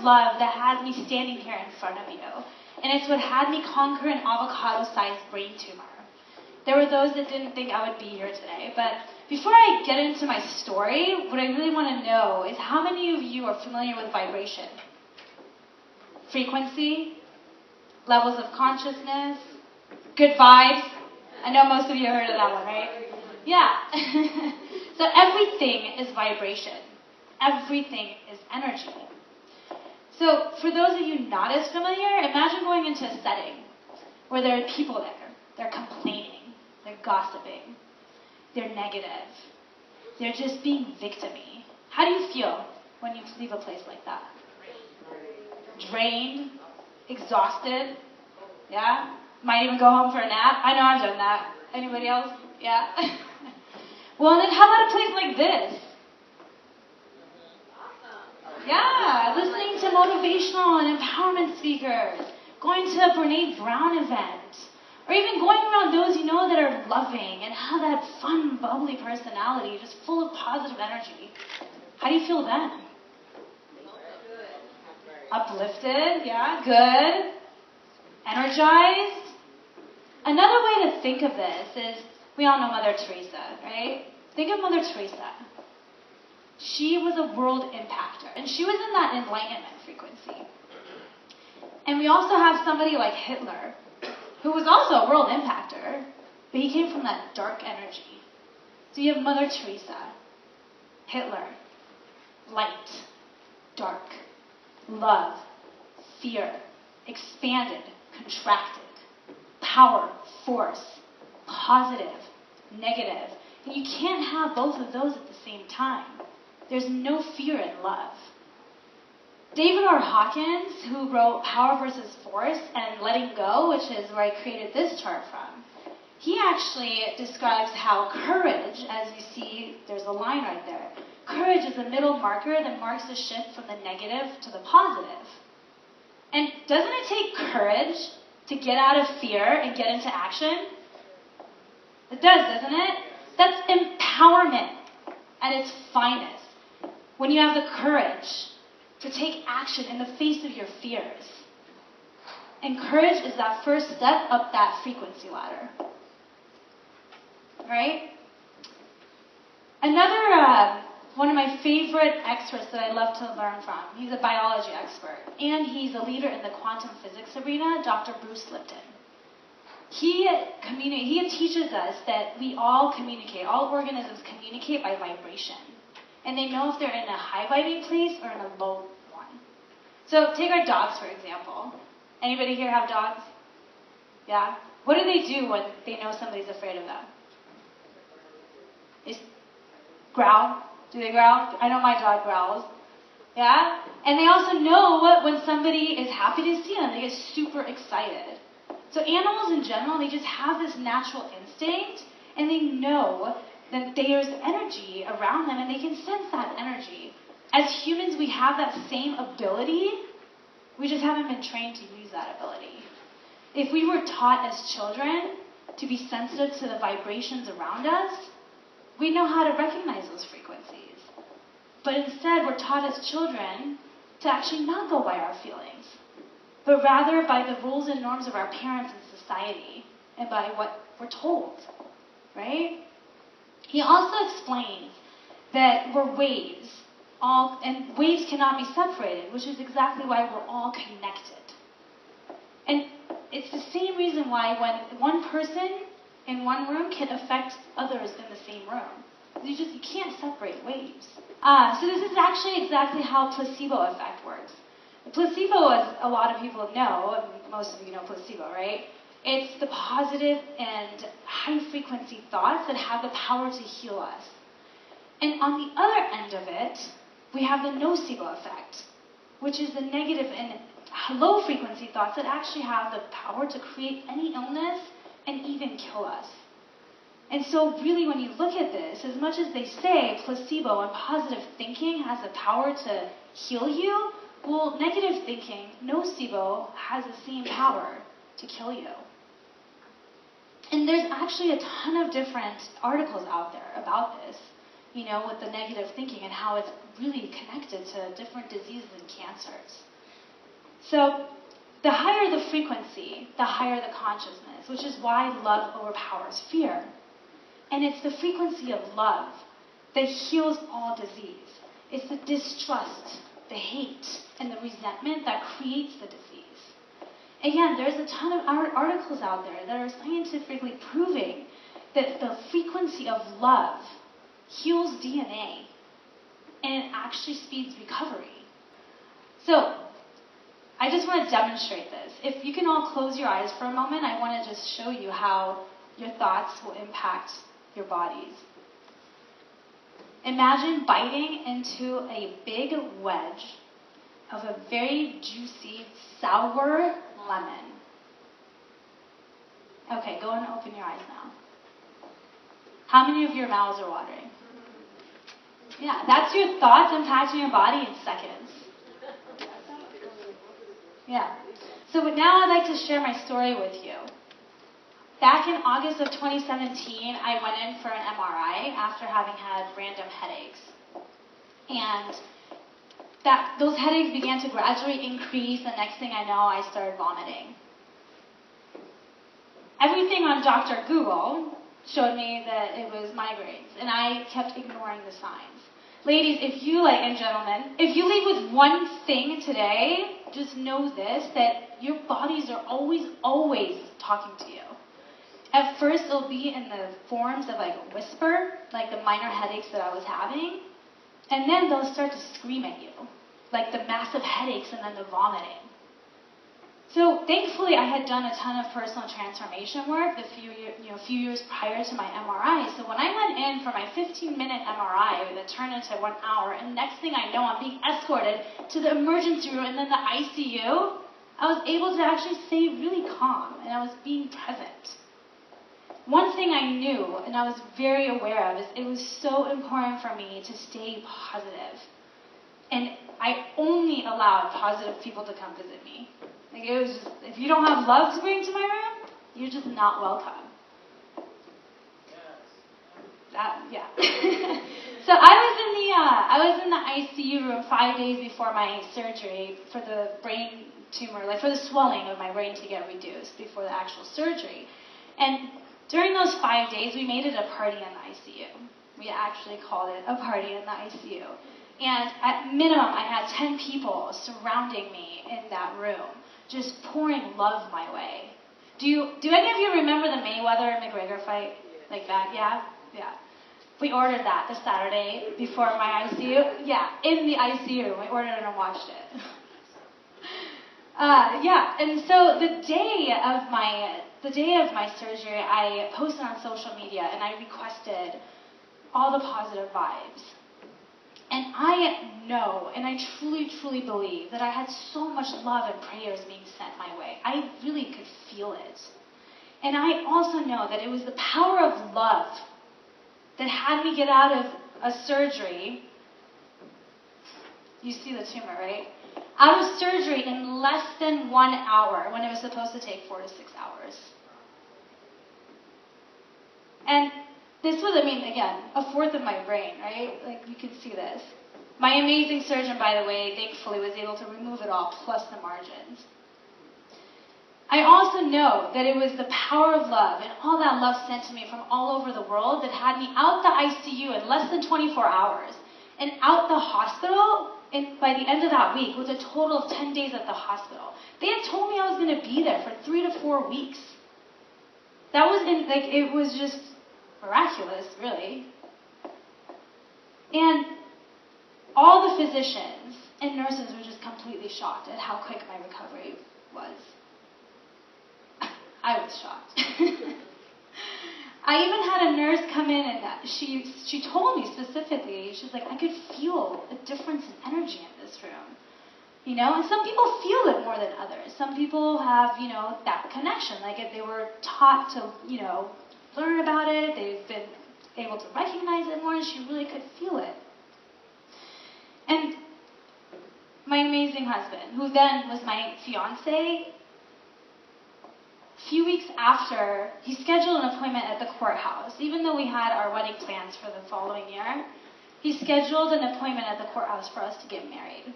love that had me standing here in front of you. And it's what had me conquer an avocado-sized brain tumor. There were those that didn't think I would be here today. But before I get into my story, what I really want to know is how many of you are familiar with vibration? Frequency? Levels of consciousness? Good vibes? I know most of you have heard of that one, right? Yeah. So everything is vibration. Everything is energy. So for those of you not as familiar, imagine going into a setting where there are people there. They're complaining. They're gossiping. They're negative. They're just being victim-y. How do you feel when you leave a place like that? Drained? Exhausted? Yeah? Might even go home for a nap. I know I've done that. Anybody else? Yeah? Well, then how about a place like this? Yeah, listening to motivational and empowerment speakers, going to a Brene Brown event, or even going around those you know that are loving and have that fun, bubbly personality, just full of positive energy. How do you feel then? Uplifted, yeah, good. Energized. Another way to think of this is, we all know Mother Teresa, right? Think of Mother Teresa. She was a world impactor, and she was in that enlightenment frequency. And we also have somebody like Hitler, who was also a world impactor, but he came from that dark energy. So you have Mother Teresa, Hitler, light, dark, love, fear, expanded, contracted, power, force, positive, negative. And you can't have both of those at the same time. There's no fear in love. David R. Hawkins, who wrote Power versus Force and Letting Go, which is where I created this chart from, he actually describes how courage, as you see, there's a line right there, courage is a middle marker that marks the shift from the negative to the positive. And doesn't it take courage to get out of fear and get into action? It does, doesn't it? That's empowerment at its finest. When you have the courage to take action in the face of your fears. And courage is that first step up that frequency ladder. Right? Another one of my favorite experts that I love to learn from, he's a biology expert, and he's a leader in the quantum physics arena, Dr. Bruce Lipton. He teaches us that we all communicate, all organisms communicate by vibration. And they know if they're in a high vibrating place or in a low one. So take our dogs, for example. Anybody here have dogs? Yeah? What do they do when they know somebody's afraid of them? They growl. Do they growl? I know my dog growls. Yeah? And they also know when somebody is happy to see them. They get super excited. So animals in general, they just have this natural instinct, and they know that there's energy around them, and they can sense that energy. As humans, we have that same ability. We just haven't been trained to use that ability. If we were taught as children to be sensitive to the vibrations around us, we know how to recognize those frequencies. But instead, we're taught as children to actually not go by our feelings, but rather by the rules and norms of our parents and society, and by what we're told, right? He also explains that we're waves, and waves cannot be separated, which is exactly why we're all connected. And it's the same reason why when one person in one room can affect others in the same room. You can't separate waves. So this is actually exactly how placebo effect works. Placebo, as a lot of people know, and most of you know placebo, right? It's the positive and high-frequency thoughts that have the power to heal us. And on the other end of it, we have the nocebo effect, which is the negative and low-frequency thoughts that actually have the power to create any illness and even kill us. And so really when you look at this, as much as they say placebo and positive thinking has the power to heal you, well, negative thinking, nocebo, has the same power to kill you. And there's actually a ton of different articles out there about this, with the negative thinking and how it's really connected to different diseases and cancers. So the higher the frequency, the higher the consciousness, which is why love overpowers fear. And it's the frequency of love that heals all disease. It's the distrust, the hate, and the resentment that creates the disease. Again, there's a ton of articles out there that are scientifically proving that the frequency of love heals DNA, and it actually speeds recovery. So, I just want to demonstrate this. If you can all close your eyes for a moment, I want to just show you how your thoughts will impact your bodies. Imagine biting into a big wedge of a very juicy, sour lemon. Okay, go and open your eyes now. How many of your mouths are watering? Yeah, that's your thoughts impacting your body in seconds. Yeah. So now I'd like to share my story with you. Back in August of 2017, I went in for an MRI after having had random headaches. And those headaches began to gradually increase, and next thing I know, I started vomiting. Everything on Dr. Google showed me that it was migraines, and I kept ignoring the signs. Ladies, and gentlemen, if you leave with one thing today, just know this, that your bodies are always talking to you. At first, it'll be in the forms of like a whisper, like the minor headaches that I was having, and then they'll start to scream at you, like the massive headaches and then the vomiting. So thankfully, I had done a ton of personal transformation work a few years prior to my MRI. So when I went in for my 15-minute MRI that turned into 1 hour, and next thing I know, I'm being escorted to the emergency room and then the ICU, I was able to actually stay really calm, and I was being present. One thing I knew, and I was very aware of, is it was so important for me to stay positive. And I only allowed positive people to come visit me. Like, it was just, if you don't have love to bring to my room, you're just not welcome. Yeah. So I was in the ICU room 5 days before my surgery for the brain tumor, like for the swelling of my brain to get reduced before the actual surgery. And during those 5 days, we made it a party in the ICU. We actually called it a party in the ICU. And at minimum, I had 10 people surrounding me in that room, just pouring love my way. Do any of you remember the Mayweather-McGregor fight? Like that? Yeah? Yeah. We ordered that this Saturday before my ICU. Yeah, in the ICU room. We ordered it and watched it. And so the day of my surgery, I posted on social media and I requested all the positive vibes. And I know, and I truly, truly believe that I had so much love and prayers being sent my way. I really could feel it. And I also know that it was the power of love that had me get out of a surgery. You see the tumor, right? Out of surgery in less than 1 hour when it was supposed to take 4 to 6 hours. And this was, again, a fourth of my brain, right? Like, you can see this. My amazing surgeon, by the way, thankfully was able to remove it all, plus the margins. I also know that it was the power of love and all that love sent to me from all over the world that had me out the ICU in less than 24 hours and out the hospital by the end of that week with a total of 10 days at the hospital. They had told me I was going to be there for 3 to 4 weeks. It was just miraculous, really. And all the physicians and nurses were just completely shocked at how quick my recovery was. I was shocked. I even had a nurse come in and she told me specifically, she's like, I could feel a difference in energy in this room. And some people feel it more than others. Some people have, that connection. Like if they were taught to, learn about it, they've been able to recognize it more, and she really could feel it. And my amazing husband, who then was my fiance, a few weeks after, he scheduled an appointment at the courthouse. Even though we had our wedding plans for the following year, he scheduled an appointment at the courthouse for us to get married.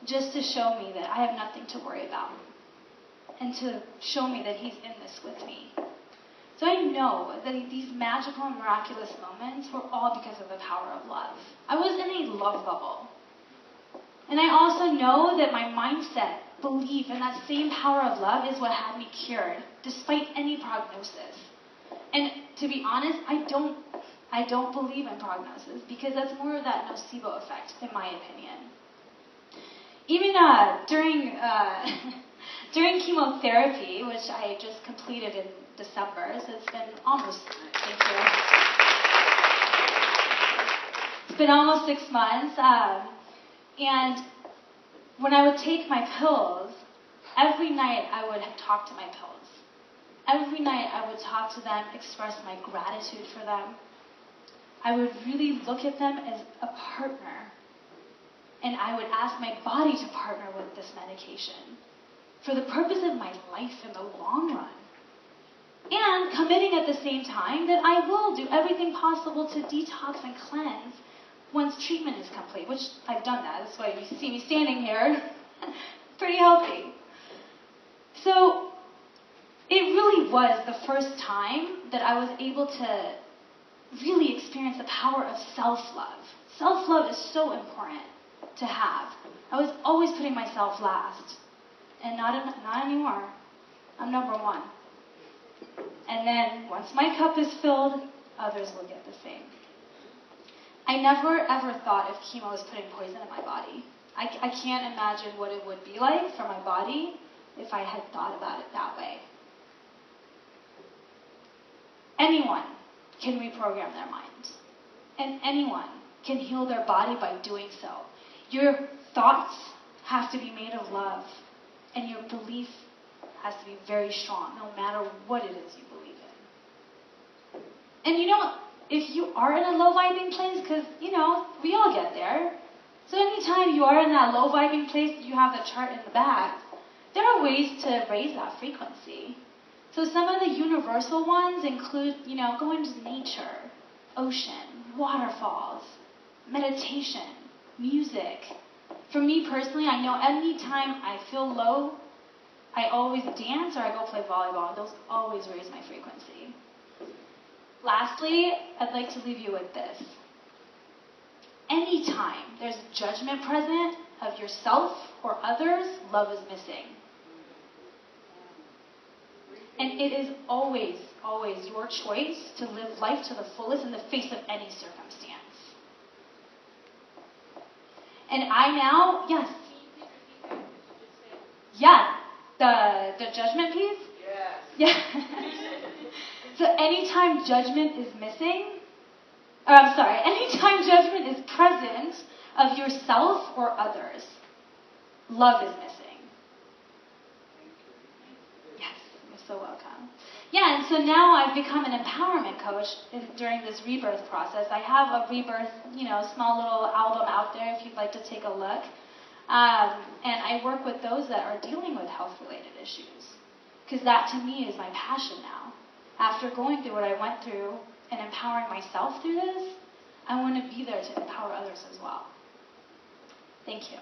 just to show me that I have nothing to worry about, and to show me that he's in this with me. So I know that these magical and miraculous moments were all because of the power of love. I was in a love bubble. And I also know that my mindset, belief in that same power of love is what had me cured, despite any prognosis. And to be honest, I don't believe in prognosis, because that's more of that nocebo effect, in my opinion. Even during chemotherapy, which I just completed in December, so it's been almost, thank you. It's been almost 6 months, and when I would take my pills, every night I would talk to my pills. Every night I would talk to them, express my gratitude for them. I would really look at them as a partner, and I would ask my body to partner with this medication for the purpose of my life in the long run. And committing at the same time that I will do everything possible to detox and cleanse once treatment is complete, which I've done that. That's why you see me standing here, pretty healthy. So it really was the first time that I was able to really experience the power of self-love. Self-love is so important to have. I was always putting myself last, and not anymore. I'm number one. And then once my cup is filled, others will get the same. I never ever thought of chemo as putting poison in my body. I can't imagine what it would be like for my body if I had thought about it that way. Anyone can reprogram their mind. And anyone can heal their body by doing so. Your thoughts have to be made of love. And your belief has to be very strong, no matter what it is you believe in. And you know, if you are in a low vibing place, because, you know, we all get there. So anytime you are in that low vibing place, you have the chart in the back, there are ways to raise that frequency. So some of the universal ones include, you know, going to nature, ocean, waterfalls, meditation, music. For me personally, I know anytime I feel low, I always dance or I go play volleyball. Those always raise my frequency. Lastly, I'd like to leave you with this. Anytime there's judgment present of yourself or others, love is missing. And it is always, always your choice to live life to the fullest in the face of any circumstance. And I now, yes. Yeah, the judgment piece? Yes. Yeah. So anytime judgment is missing, anytime judgment is present of yourself or others, love is missing. Yes, you're so welcome. Yeah, and so now I've become an empowerment coach during this rebirth process. I have a rebirth, small little album out there if you'd like to take a look. And I work with those that are dealing with health-related issues. Because that, to me, is my passion now. After going through what I went through and empowering myself through this, I want to be there to empower others as well. Thank you.